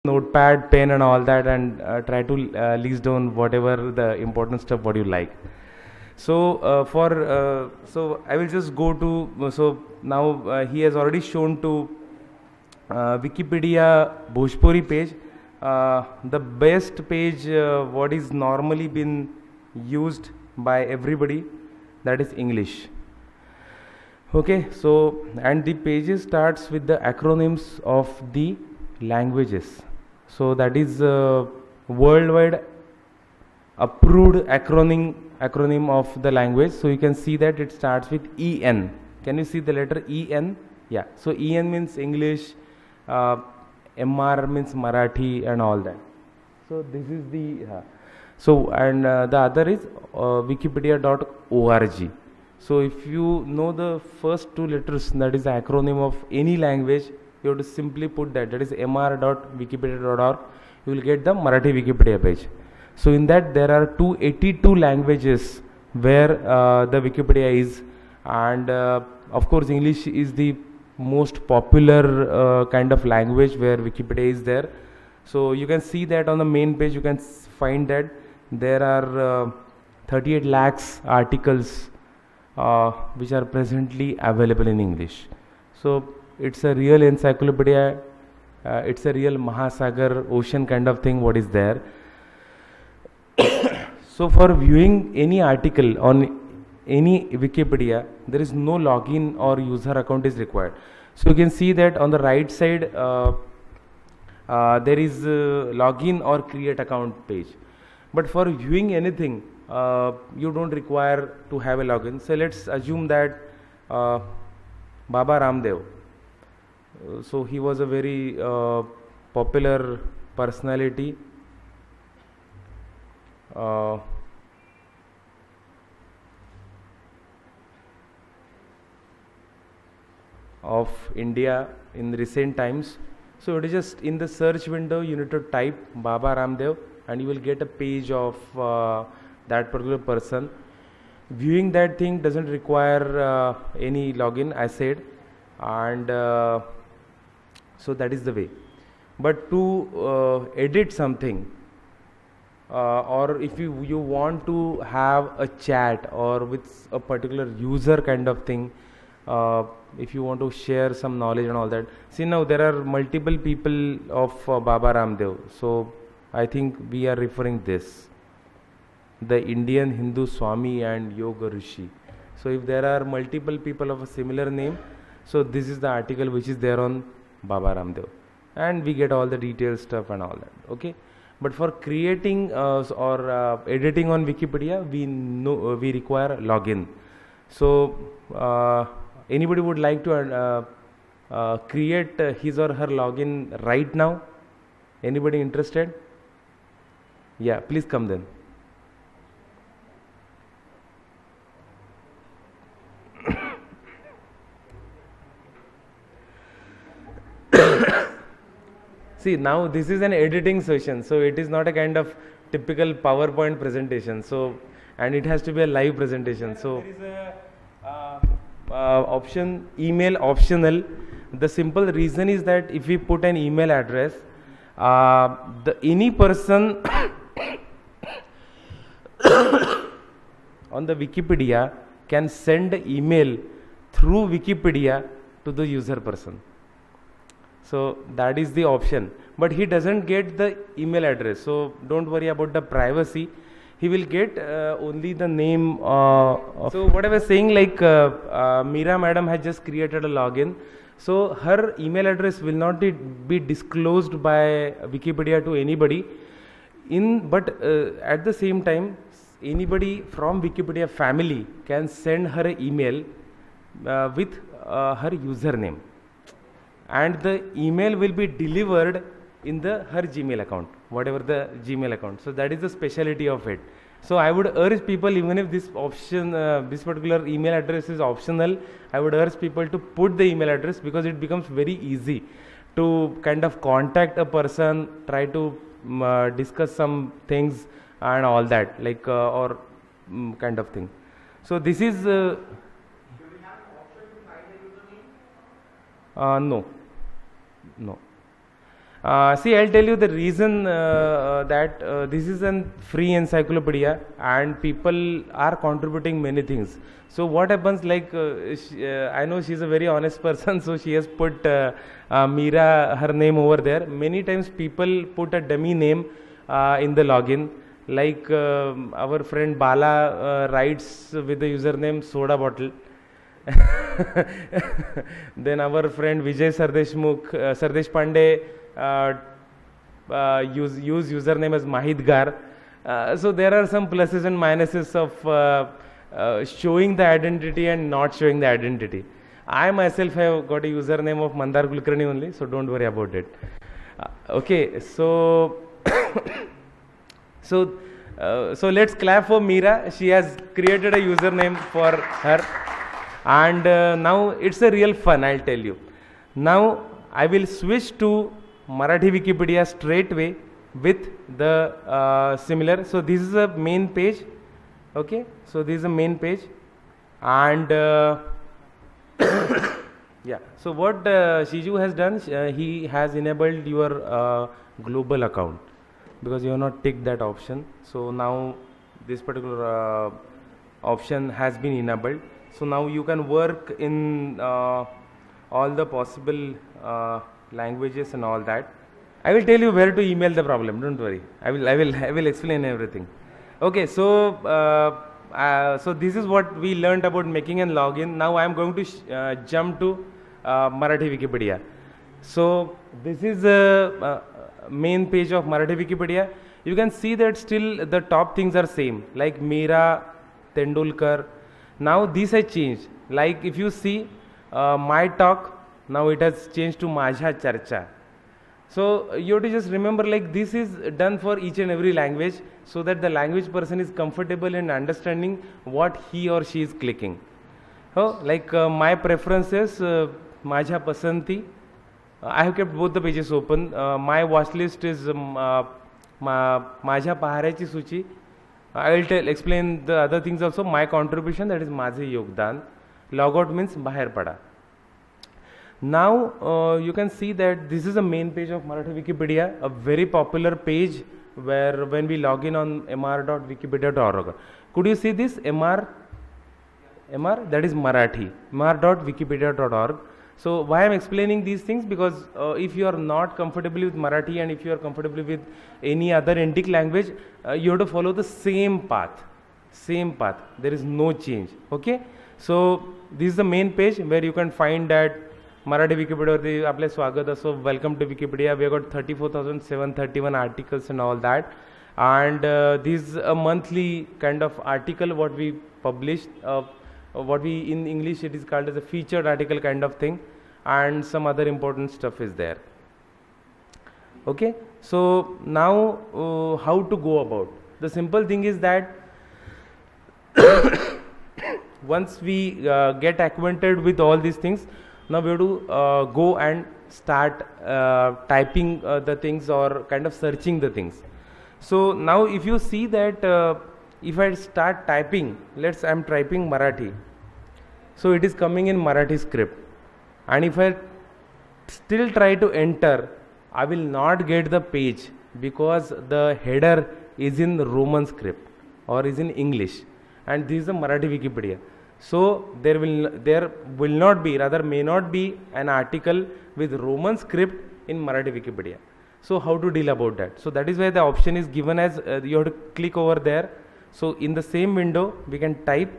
notepad, pen and all that, and try to list down whatever the important stuff what you like. So so I will just go to, so now he has already shown to Wikipedia Bhojpuri page, the best page what is normally been used by everybody, that is English. Okay, so and the pages starts with the acronyms of the languages. So that is worldwide approved acronym of the language. So you can see that it starts with EN. Can you see the letter EN? Yeah. So EN means English, MR means Marathi and all that. So this is the so and the other is wikipedia.org. So if you know the first two letters, that is the acronym of any language, you have to simply put that is mr.wikipedia.org. You will get the Marathi Wikipedia page. So in that there are 282 languages where the Wikipedia is, and of course English is the most popular kind of language where Wikipedia is there. So you can see that on the main page you can find that there are 38 lakhs articles which are presently available in English. So it's a real encyclopedia, it's a real Mahasagar ocean kind of thing what is there. So for viewing any article on any Wikipedia, there is no login or user account is required. So you can see that on the right side there is login or create account page. But for viewing anything, you don't require to have a login. So let's assume that Baba Ramdev, so he was a very popular personality of India in recent times. So it is just in the search window you need to type Baba Ramdev and you will get a page of that particular person. Viewing that thing doesn't require any login, I said, and so that is the way. But to edit something or if you want to have a chat or with a particular user kind of thing, if you want to share some knowledge and all that, see now there are multiple people of Baba Ramdev. So I think we are referring this, the Indian Hindu Swami and Yoga Rishi. So if there are multiple people of a similar name, so this is the article which is there on Baba Ramdev, and we get all the detailed stuff and all that. Okay, but for creating or editing on Wikipedia, we require login. So anybody would like to create his or her login right now? Anybody interested? Yeah, please come then. See, now this is an editing session, so it is not a kind of typical PowerPoint presentation. So, and it has to be a live presentation. So there is a option email optional. The simple reason is that if we put an email address, any person on the Wikipedia can send email through Wikipedia to the user person. So that is the option, but he doesn't get the email address. So don't worry about the privacy. He will get only the name. So what I was saying, like Meera madam has just created a login. So her email address will not be disclosed by Wikipedia to anybody. But at the same time, anybody from Wikipedia family can send her an email with her username, and the email will be delivered in her Gmail account, whatever the Gmail account. So that is the speciality of it. So I would urge people, even if this option, this particular email address is optional, I would urge people to put the email address, because it becomes very easy to kind of contact a person, try to discuss some things and all that, like or kind of thing. So this is no. See, I'll tell you the reason that this is a free encyclopedia and people are contributing many things. So what happens, like I know she's a very honest person, so she has put Meera, her name over there. Many times people put a dummy name in the login. Like our friend Bala writes with the username soda bottle. Then our friend Vijay Sardesh Pandey use username as Mahidgar. So there are some pluses and minuses of showing the identity and not showing the identity. I myself have got a username of Mandar Kulkarni only, so don't worry about it. Okay, so so let's clap for Meera. She has created a username for her, and now it's a real fun, I'll tell you. Now I will switch to Marathi Wikipedia straight away with the similar. So this is a main page. Okay, so this is a main page, and yeah. So what Shiju has done, he has enabled your global account, because you have not ticked that option. So now this particular option has been enabled. So now you can work in all the possible languages and all that. I will tell you where to email the problem. Don't worry. I will explain everything. Okay. So so this is what we learned about making a login. Now I am going to jump to Marathi Wikipedia. So this is the main page of Marathi Wikipedia. You can see that still the top things are same, like Meera, Tendulkar. Now this has changed. Like if you see my talk, now it has changed to Majha Charcha. So you have to just remember, like this is done for each and every language, so that the language person is comfortable in understanding what he or she is clicking. So like my preferences, Majha Pasanti. I have kept both the pages open. My watch list is Majha Paharyachi Suchi. I will explain the other things also. My contribution, that is माझे Yogdan. Logout means Bahar Pada. Now you can see that this is a main page of Marathi Wikipedia, a very popular page where when we log in on mr.wikipedia.org. Could you see this mr? That is Marathi, mr.wikipedia.org. So why I am explaining these things, because if you are not comfortable with Marathi and if you are comfortable with any other Indic language, you have to follow the same path. There is no change. Okay. So this is the main page where you can find that Marathi Wikipedia आपले स्वागत असो, welcome to Wikipedia. We have got 34,731 articles and all that, and this is a monthly kind of article what we published, what we in English it is called as a featured article kind of thing, and some other important stuff is there. Okay, so now how to go about? The simple thing is that once we get acquainted with all these things, now we have to go and start typing the things or kind of searching the things. So now if you see that if I start typing, I am typing Marathi. So it is coming in Marathi script. And if I still try to enter, I will not get the page because the header is in Roman script or is in English. And this is a Marathi Wikipedia. So there will not be, rather may not be an article with Roman script in Marathi Wikipedia. So how to deal about that? So that is why the option is given as you have to click over there. So in the same window we can type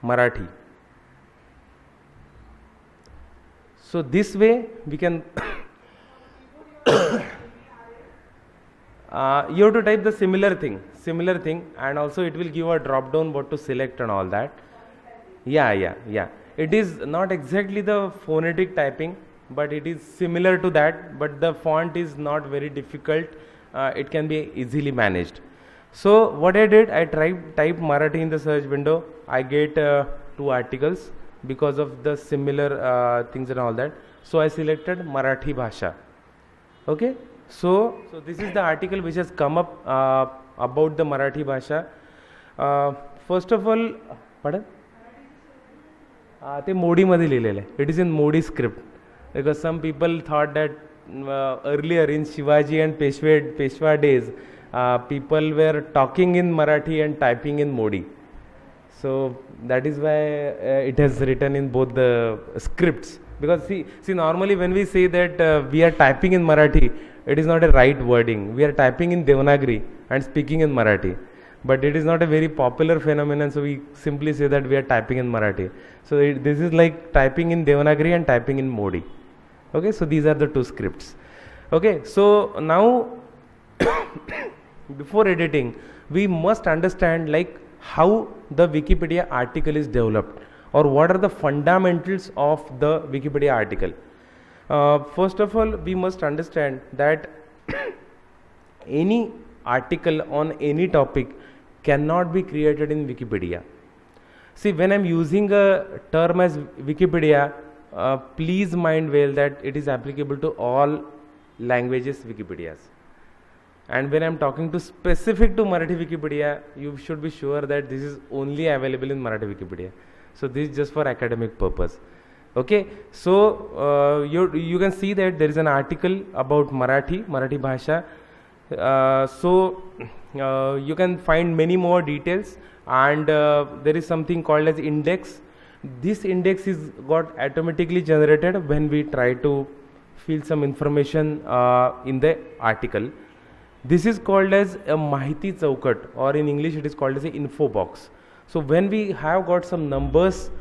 Marathi. So this way we can you have to type the similar thing, and also it will give a drop down what to select and all that. Yeah. It is not exactly the phonetic typing, but it is similar to that, but the font is not very difficult. It can be easily managed. So what I did, I type Marathi in the search window. I get 2 articles because of the similar things and all that. So I selected Marathi Bhasha. Okay. So this is the article which has come up about the Marathi Bhasha. First of all, pardon? ते मोडी मध्ये लिहिलेलं आहे. It is in Modi script. because some people thought that earlier in Shivaji and Peshwa days, people were talking in Marathi and typing in Modi. So that is why it has written in both the scripts. Because see normally when we say that we are typing in Marathi, it is not a right wording. We are typing in Devanagari and speaking in Marathi. But it is not a very popular phenomenon, so we simply say that we are typing in Marathi. So this is like typing in Devanagari and typing in Modi. Okay, so these are the two scripts. Okay, so now before editing, we must understand like how the Wikipedia article is developed, or what are the fundamentals of the Wikipedia article. First of all, we must understand that any article on any topic cannot be created in Wikipedia. See, when I am using a term as Wikipedia, please mind well that it is applicable to all languages Wikipedias. And when I am talking to specific to Marathi Wikipedia, you should be sure that this is only available in Marathi Wikipedia. So this is just for academic purpose. Okay, so you can see that there is an article about Marathi Bhasha. So you can find many more details, and there is something called as index. This index is got automatically generated when we try to fill some information in the article. This is called as a Mahiti Chaukat, or in English it is called as an info box. So when we have got some numbers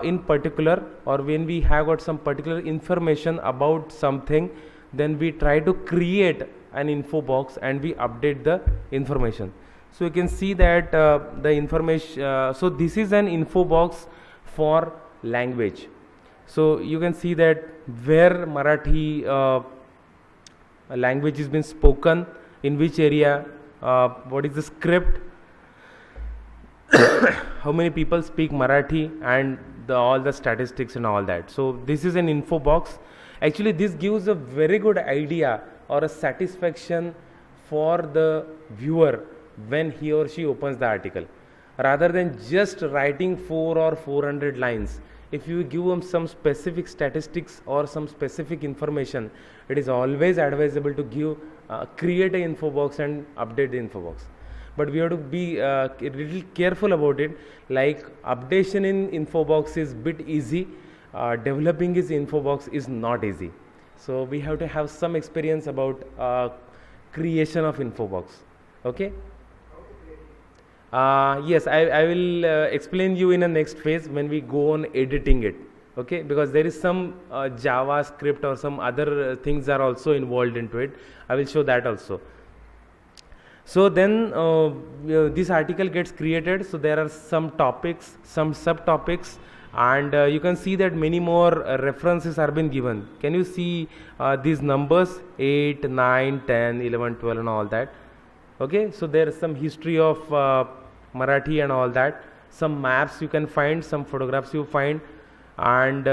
in particular, or when we have got some particular information about something, then we try to create an info box and we update the information. So you can see that the information, so this is an info box for language. So you can see that where Marathi language has been spoken, in which area, what is the script, how many people speak Marathi, and all the statistics and all that. So this is an info box. Actually this gives a very good idea or a satisfaction for the viewer when he or she opens the article, rather than just writing 4 or 400 lines. If you give them some specific statistics or some specific information, it is always advisable to give create an info box and update the info box. But we have to be a little careful about it. Like updation in info box is bit easy, developing his info box is not easy. So we have to have some experience about creation of info box. Okay. Yes, I will explain you in the next phase when we go on editing it. Okay, because there is some JavaScript or some other things are also involved into it. I will show that also. So then this article gets created. So there are some topics, some subtopics, and you can see that many more references are been given. Can you see these numbers 8, 9, 10, 11, 12 and all that? Okay, so there is some history of Marathi and all that. Some maps you can find, some photographs you find, and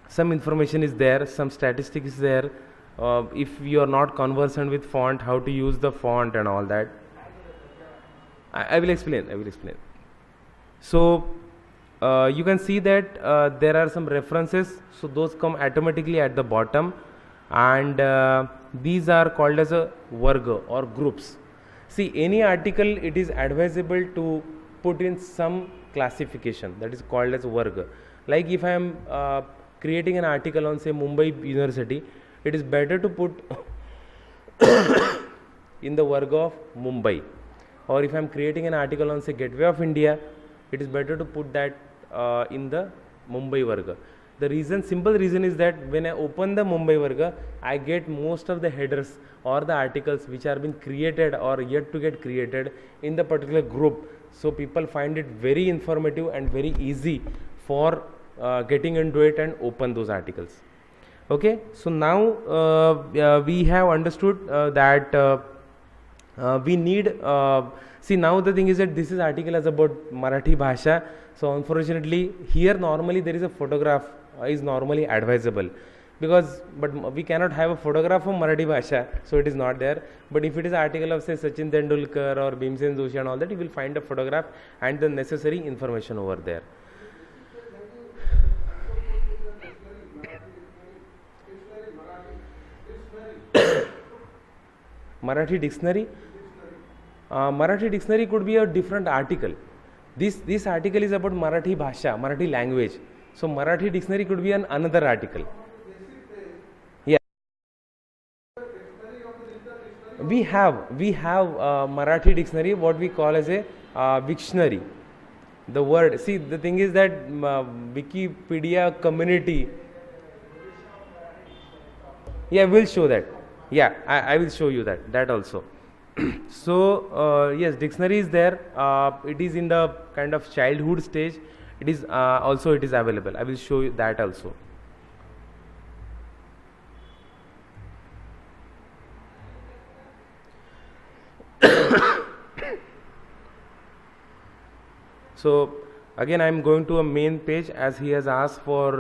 some information is there, some statistics is there. If you are not conversant with font, how to use the font and all that. I will explain. So you can see that there are some references. So those come automatically at the bottom, and these are called as a varga or groups. See, any article, it is advisable to put in some classification that is called as varga. Like if I am creating an article on say Mumbai University, it is better to put in the varga of Mumbai. Or if I am creating an article on say Gateway of India, it is better to put that in the Mumbai varga. The reason, simple reason is that when I open the Mumbai varga, I get most of the headers or the articles which are being created or yet to get created in the particular group. So people find it very informative and very easy for getting into it and open those articles. Okay, so now we have understood that we need, see now the thing is that this is article is about Marathi Bhasha. So unfortunately here normally there is a photograph is normally advisable, because but we cannot have a photograph of Marathi Bhasha, so it is not there. But if it is article of say Sachin Tendulkar or Bhimsen Joshi and all that, you will find a photograph and the necessary information over there. Marathi dictionary. Marathi dictionary could be a different article. This article is about Marathi Bhasha, Marathi language. So Marathi dictionary could be another article. Yeah. We have Marathi dictionary, what we call as a Wiktionary. The word, see, the thing is that Wikipedia community. Yeah, we'll show that. Yeah, I will show you that also. So yes, dictionary is there. It is in the kind of childhood stage. It is also it is available. I will show you that also. So again, I am going to a main page as he has asked for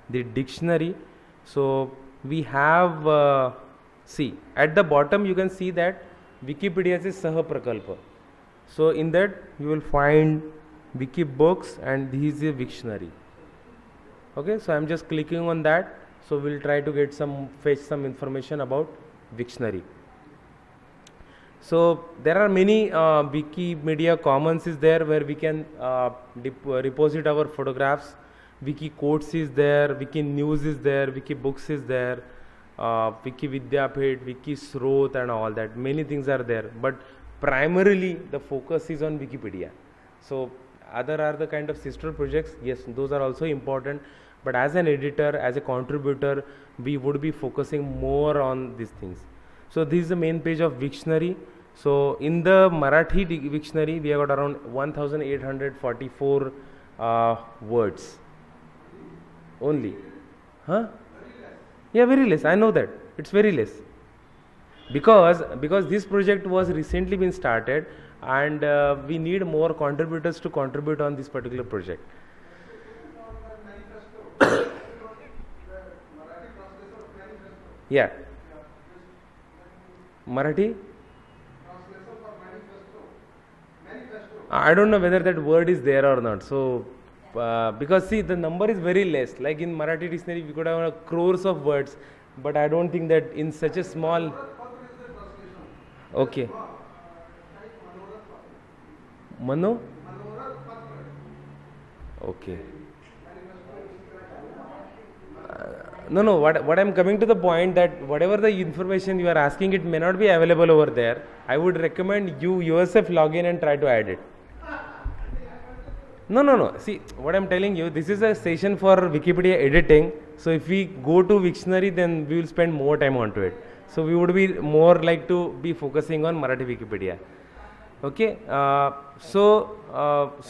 the dictionary. So we have see at the bottom you can see that Wikipedia is Sah Prakalpa. So in that you will find wiki books and this is a dictionary. Okay, so I am just clicking on that. So we'll try to get fetch some information about dictionary. So there are many Wikimedia Commons is there where we can reposit our photographs. Wiki Quotes is there, Wiki News is there, Wiki Books is there, Wiki Vidyapit, Wiki Sroth and all that. Many things are there, but primarily the focus is on Wikipedia. So other are the kind of sister projects. Yes, those are also important, but as an editor, as a contributor, we would be focusing more on these things. So this is the main page of Wiktionary. So in the Marathi Wiktionary, we have got around 1844 words only. Huh? Yeah, very less. I know that. It's very less. Because this project was recently been started and we need more contributors to contribute on this particular project. Yeah. Marathi? I don't know whether that word is there or not. So, because see, the number is very less. Like in Marathi dictionary, we could have crores of words, but I don't think that in such a small. Okay. Mano? Okay. No. What I'm coming to the point that whatever the information you are asking, it may not be available over there. I would recommend you yourself log in and try to add it. No. See, what I'm telling you, this is a session for Wikipedia editing. So if we go to Wiktionary, then we will spend more time onto it. So we would be more like to be focusing on Marathi Wikipedia. Okay. So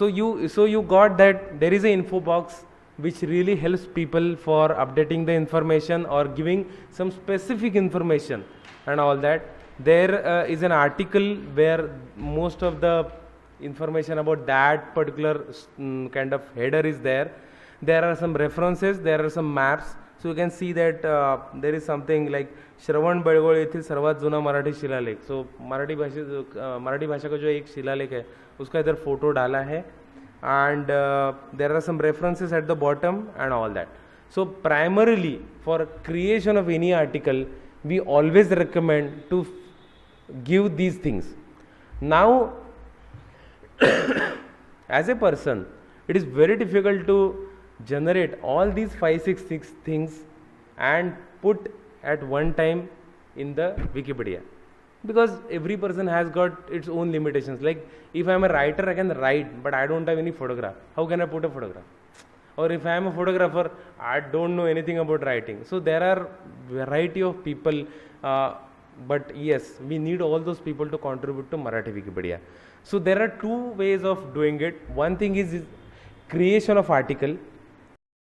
you got that there is an info box which really helps people for updating the information or giving some specific information and all that. There is an article where most of the information about that particular kind of header is there. There are some references, there are some maps. So you can see that there is something like श्रवण बेळगोळ येथील सर्वात जुना मराठी शिलालेख. सो मराठी भाषा का जो एक शिलालेख है उसका इधर फोटो डाला है. And there are some references at the bottom and all that. So primarily for creation of any article, we always recommend to give these things. Now as a person, it is very difficult to generate all these 5-6 things and put at one time in the Wikipedia. Because every person has got its own limitations. Like if I am a writer, I can write, but I don't have any photograph. How can I put a photograph? Or if I am a photographer, I don't know anything about writing. So there are variety of people, but yes, we need all those people to contribute to Marathi Wikipedia. So there are two ways of doing it. One thing is creation of article.